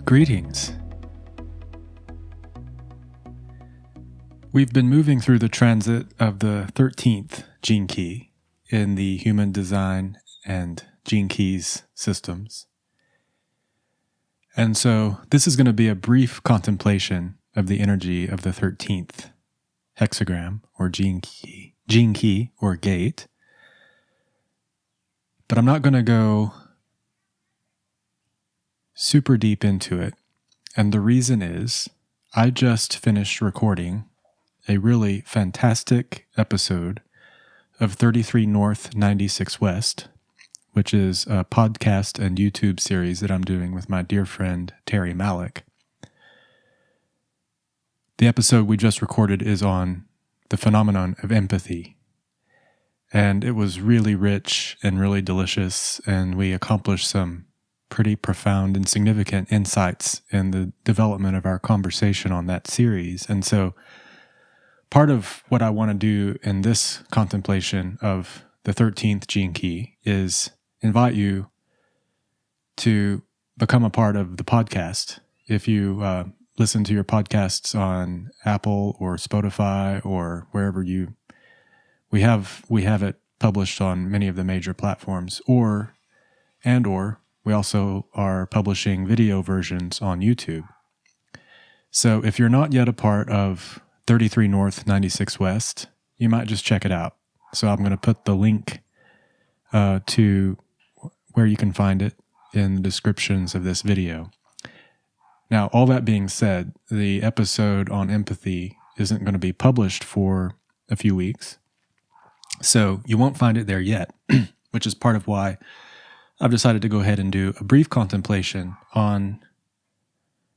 Greetings. We've been moving through the transit of the 13th gene key in the human design and gene keys systems. And so this is going to be a brief contemplation of the energy of the 13th hexagram or gene key or gate. But I'm not going to go super deep into it. And the reason is I just finished recording a really fantastic episode of 33 North, 96 West, which is a podcast and YouTube series that I'm doing with my dear friend Terry Malik. The episode we just recorded is on the phenomenon of empathy. And it was really rich and really delicious, and we accomplished some pretty profound and significant insights in the development of our conversation on that series. And so part of what I want to do in this contemplation of the 13th gene key is invite you to become a part of the podcast. If you listen to your podcasts on Apple or Spotify or wherever we have it published on many of the major platforms, or we also are publishing video versions on YouTube. So if you're not yet a part of 33 North, 96 West, you might just check it out. So I'm going to put the link to where you can find it in the descriptions of this video. Now, all that being said, the episode on empathy isn't going to be published for a few weeks. So you won't find it there yet, which is part of why I've decided to go ahead and do a brief contemplation on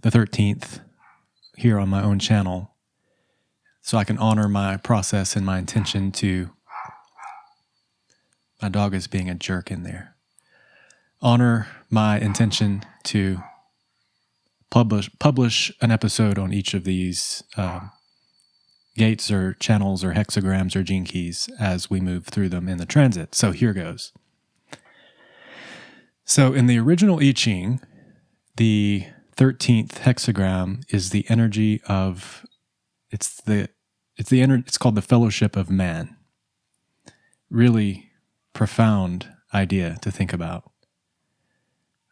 the 13th here on my own channel, so I can honor my process and my intention to... My dog is being a jerk in there. Honor my intention to publish an episode on each of these gates or channels or hexagrams or gene keys as we move through them in the transit. So here goes. So in the original I Ching, the 13th hexagram is the energy of, it's called the fellowship of man. Really profound idea to think about.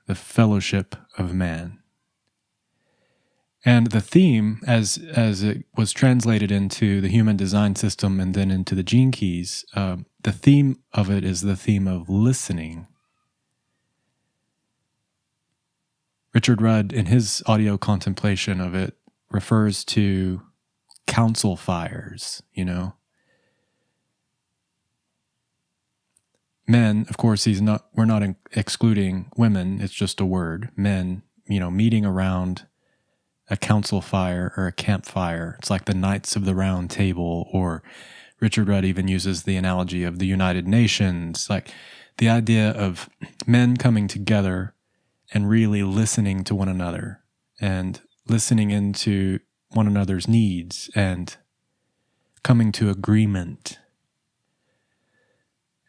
The fellowship of man. And the theme, as it was translated into the human design system and then into the gene keys, the theme of it is the theme of listening. Richard Rudd, in his audio contemplation of it, refers to council fires, Men, of course, we're not excluding women, it's just a word. Men, meeting around a council fire or a campfire. It's like the Knights of the Round Table, or Richard Rudd even uses the analogy of the United Nations, like the idea of men coming together and really listening to one another and listening into one another's needs and coming to agreement.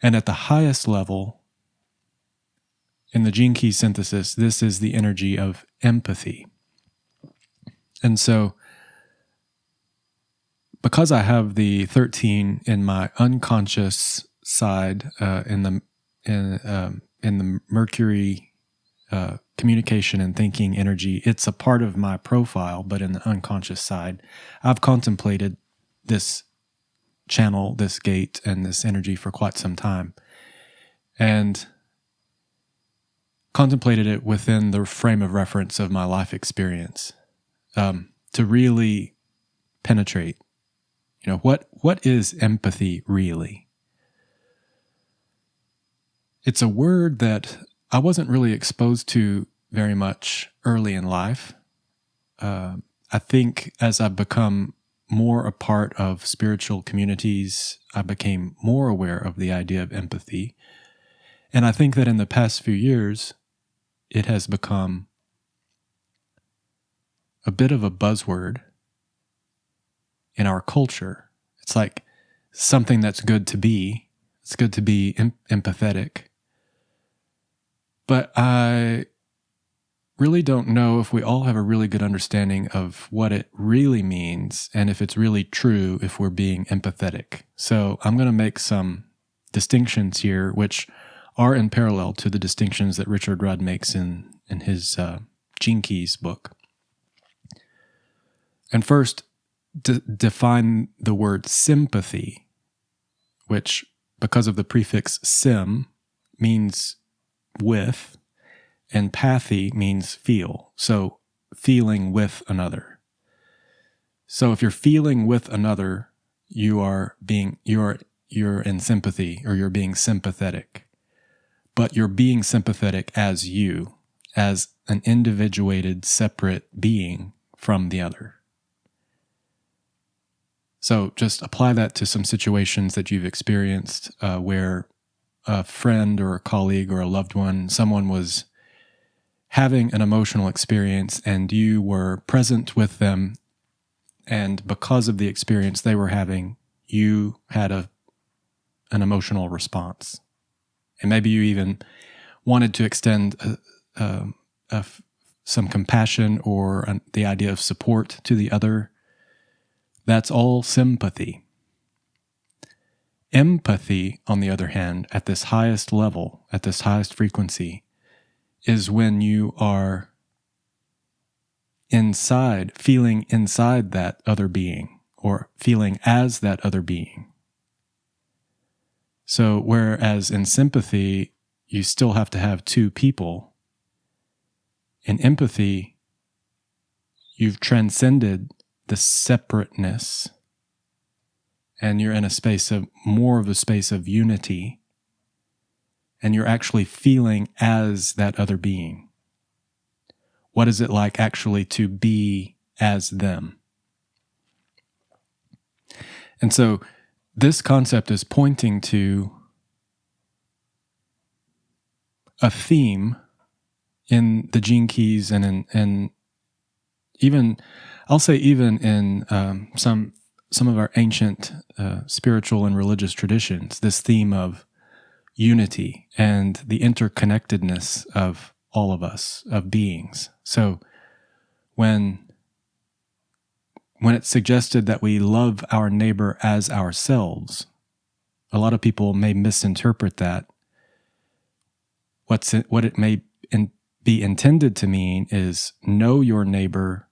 And at the highest level, in the gene key synthesis, this is the energy of empathy. And so, because I have the 13 in my unconscious side, in the Mercury communication and thinking energy, it's a part of my profile, but in the unconscious side, I've contemplated this channel, this gate, and this energy for quite some time, and contemplated it within the frame of reference of my life experience, to really penetrate, what is empathy really? It's a word that I wasn't really exposed to very much early in life. I think as I've become more a part of spiritual communities, I became more aware of the idea of empathy. And I think that in the past few years, it has become a bit of a buzzword in our culture. It's like something that's good to be. It's good to be empathetic. But I really don't know if we all have a really good understanding of what it really means and if it's really true if we're being empathetic. So I'm going to make some distinctions here, which are in parallel to the distinctions that Richard Rudd makes in his Gene Keys book. And first, define the word sympathy, which, because of the prefix sim, means with, and pathy means feel. So feeling with another. So if you're feeling with another, you're in sympathy, or you're being sympathetic. But you're being sympathetic as you, as an individuated, separate being from the other. So just apply that to some situations that you've experienced where a friend or a colleague or a loved one, someone was having an emotional experience and you were present with them, and because of the experience they were having, you had an emotional response. And maybe you even wanted to extend some compassion or the idea of support to the other. That's all sympathy. Empathy, on the other hand, at this highest level, at this highest frequency, is when you are feeling inside that other being, or feeling as that other being. So whereas in sympathy, you still have to have two people, in empathy, you've transcended the separateness, and you're in more of a space of unity, and you're actually feeling as that other being. What is it like actually to be as them? And so this concept is pointing to a theme in the Gene Keys and even, I'll say even in some of our ancient spiritual and religious traditions, this theme of unity and the interconnectedness of all of us, of beings. So when it's suggested that we love our neighbor as ourselves, a lot of people may misinterpret that. What it may be intended to mean is know your neighbor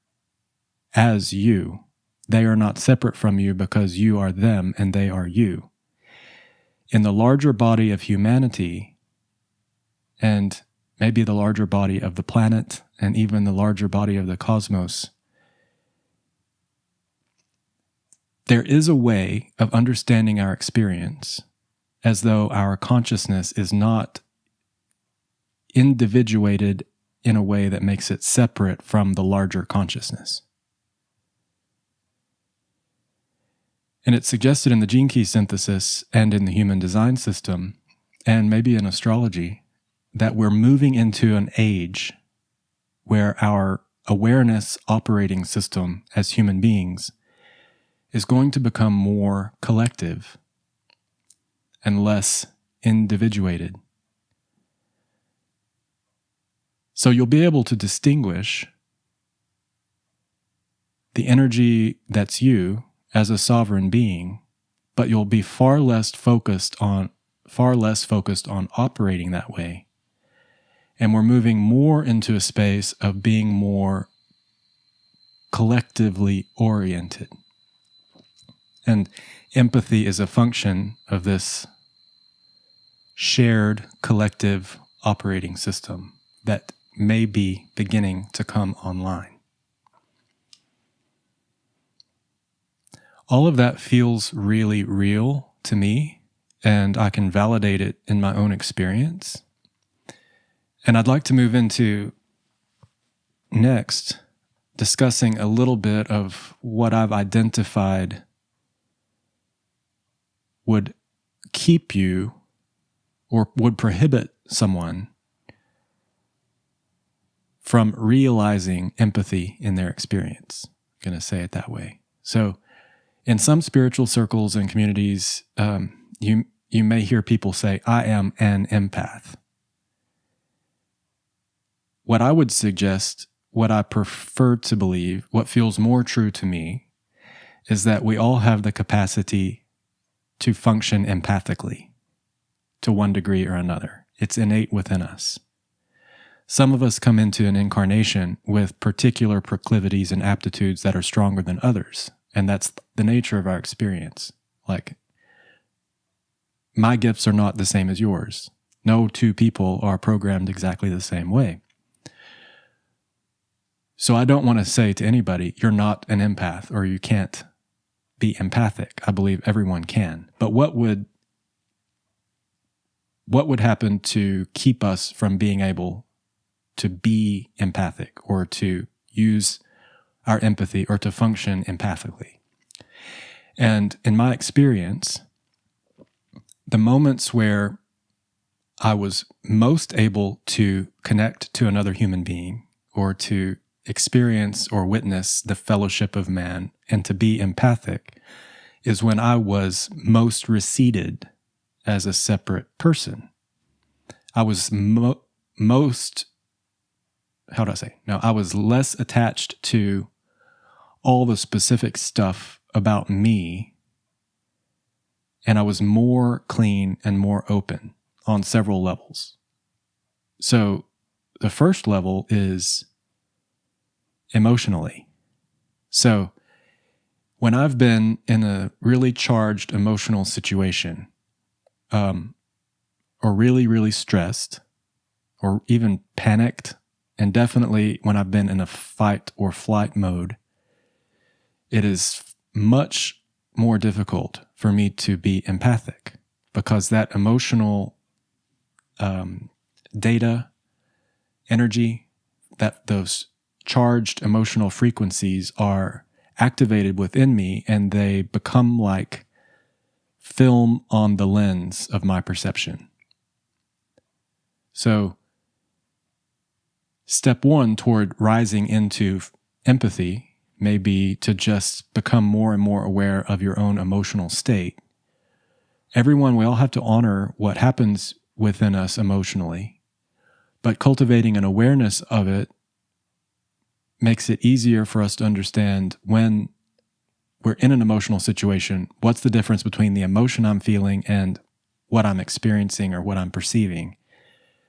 as you. They are not separate from you because you are them and they are you. In the larger body of humanity, and maybe the larger body of the planet, and even the larger body of the cosmos, there is a way of understanding our experience as though our consciousness is not individuated in a way that makes it separate from the larger consciousness. And it's suggested in the Gene Key synthesis and in the human design system, and maybe in astrology, that we're moving into an age where our awareness operating system as human beings is going to become more collective and less individuated. So you'll be able to distinguish the energy that's you as a sovereign being, but you'll be far less focused on operating that way. And we're moving more into a space of being more collectively oriented. And empathy is a function of this shared collective operating system that may be beginning to come online. All of that feels really real to me, and I can validate it in my own experience. And I'd like to move into next discussing a little bit of what I've identified would keep you or would prohibit someone from realizing empathy in their experience. I'm going to say it that way. So in some spiritual circles and communities, you may hear people say, I am an empath. what I would suggest, what I prefer to believe, what feels more true to me, is that we all have the capacity to function empathically to one degree or another. It's innate within us. Some of us come into an incarnation with particular proclivities and aptitudes that are stronger than others, and that's the nature of our experience. Like, my gifts are not the same as yours. No two people are programmed exactly the same way. So I don't want to say to anybody, you're not an empath or you can't be empathic. I believe everyone can. But what would happen to keep us from being able to be empathic or to use our empathy or to function empathically? And in my experience, the moments where I was most able to connect to another human being or to experience or witness the fellowship of man and to be empathic is when I was most receded as a separate person. I was I was less attached to all the specific stuff about me, and I was more clean and more open on several levels. So the first level is emotionally. So when I've been in a really charged emotional situation, or really, really stressed, or even panicked, and definitely when I've been in a fight or flight mode, it is much more difficult for me to be empathic because that emotional data, energy, that those charged emotional frequencies are activated within me and they become like film on the lens of my perception. So step one toward rising into empathy may be to just become more and more aware of your own emotional state. We all have to honor what happens within us emotionally, but cultivating an awareness of it makes it easier for us to understand when we're in an emotional situation, what's the difference between the emotion I'm feeling and what I'm experiencing or what I'm perceiving,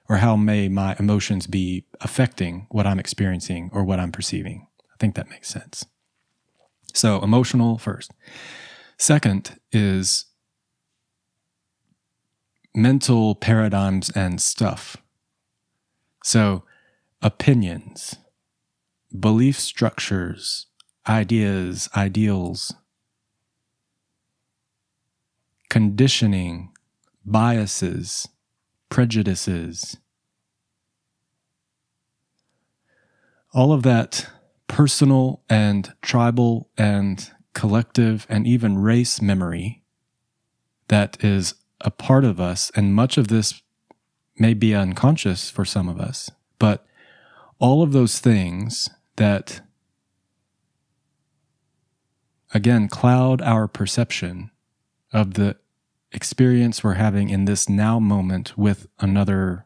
or how may my emotions be affecting what I'm experiencing or what I'm perceiving. I think that makes sense. So emotional first. Second is mental paradigms and stuff. So opinions, belief structures, ideas, ideals, conditioning, biases, prejudices, all of that personal and tribal and collective and even race memory that is a part of us, and much of this may be unconscious for some of us, but all of those things that, again, cloud our perception of the experience we're having in this now moment with another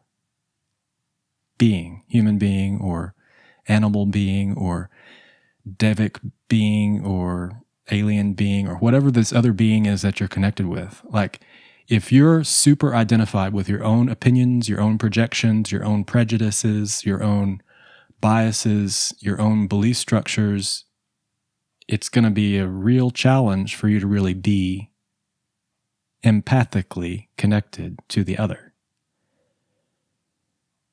being, human being or animal being or devic being or alien being or whatever this other being is that you're connected with. Like, if you're super identified with your own opinions, your own projections, your own prejudices, your own biases, your own belief structures, it's going to be a real challenge for you to really be empathically connected to the other.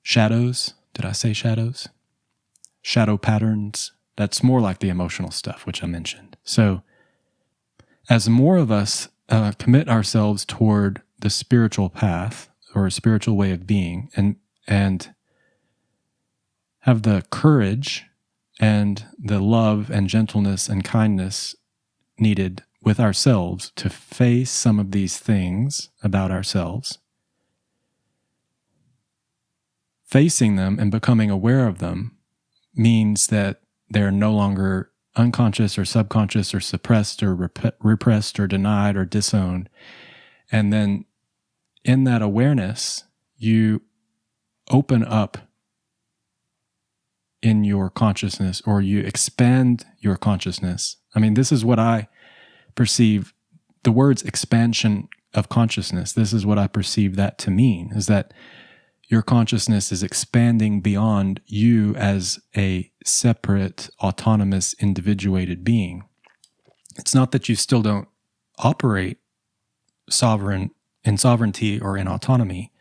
Shadows, did I say shadows? Shadow patterns, that's more like the emotional stuff, which I mentioned. So as more of us commit ourselves toward the spiritual path or a spiritual way of being and have the courage and the love and gentleness and kindness needed with ourselves to face some of these things about ourselves, facing them and becoming aware of them means that they're no longer unconscious or subconscious or suppressed or repressed or denied or disowned. And then in that awareness, you open up in your consciousness, or you expand your consciousness. I mean, this is what I perceive the words expansion of consciousness. This is what I perceive that to mean, is that your consciousness is expanding beyond you as a separate, autonomous, individuated being. It's not that you still don't operate in sovereignty or in autonomy,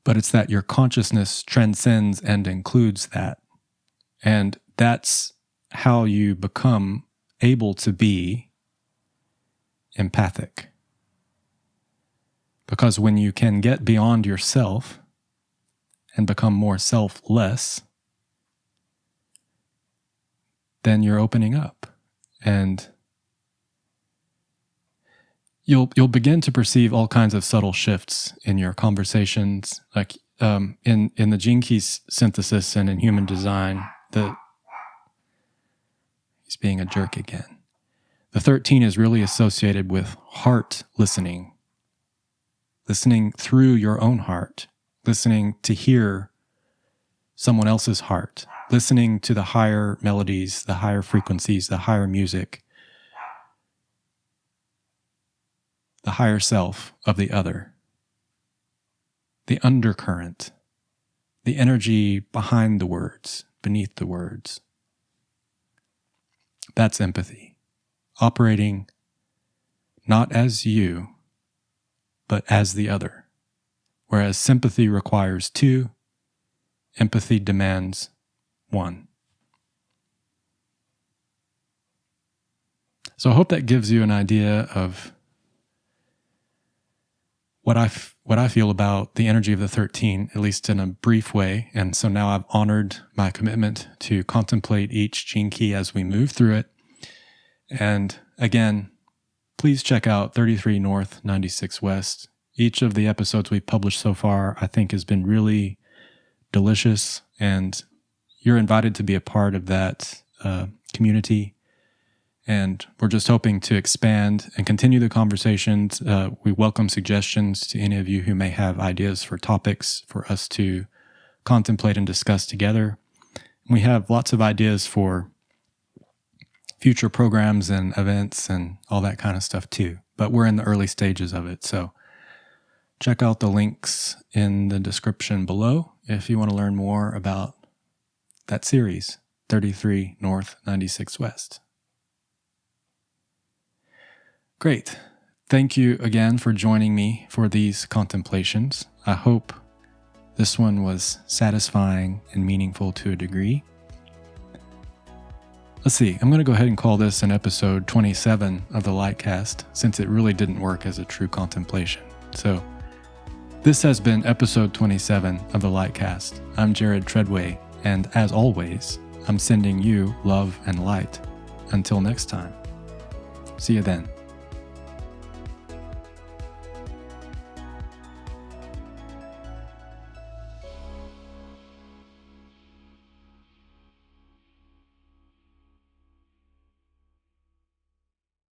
but it's that your consciousness transcends and includes that. And that's how you become able to be empathic. Because when you can get beyond yourself and become more selfless, then you're opening up, and you'll begin to perceive all kinds of subtle shifts in your conversations, like in the gene key synthesis and in human design. He's being a jerk again. The 13 is really associated with heart listening through your own heart, listening to hear someone else's heart, listening to the higher melodies, the higher frequencies, the higher music, the higher self of the other, the undercurrent, the energy behind the words, beneath the words. That's empathy, operating not as you, but as the other. Whereas sympathy requires two, empathy demands one. So I hope that gives you an idea of what I feel about the energy of the 13, at least in a brief way. And so now I've honored my commitment to contemplate each gene key as we move through it. And again, please check out 33 North, 96 West. Each of the episodes we've published so far, I think, has been really delicious, and you're invited to be a part of that community. And we're just hoping to expand and continue the conversations. We welcome suggestions to any of you who may have ideas for topics for us to contemplate and discuss together. We have lots of ideas for future programs and events and all that kind of stuff too, but we're in the early stages of it. So check out the links in the description below if you want to learn more about that series, 33 North, 96 West. Great. Thank you again for joining me for these contemplations. I hope this one was satisfying and meaningful to a degree. Let's see, I'm going to go ahead and call this an episode 27 of the LightCast, since it really didn't work as a true contemplation. So this has been episode 27 of the LightCast. I'm Jared Treadway, and as always, I'm sending you love and light. Until next time. See you then.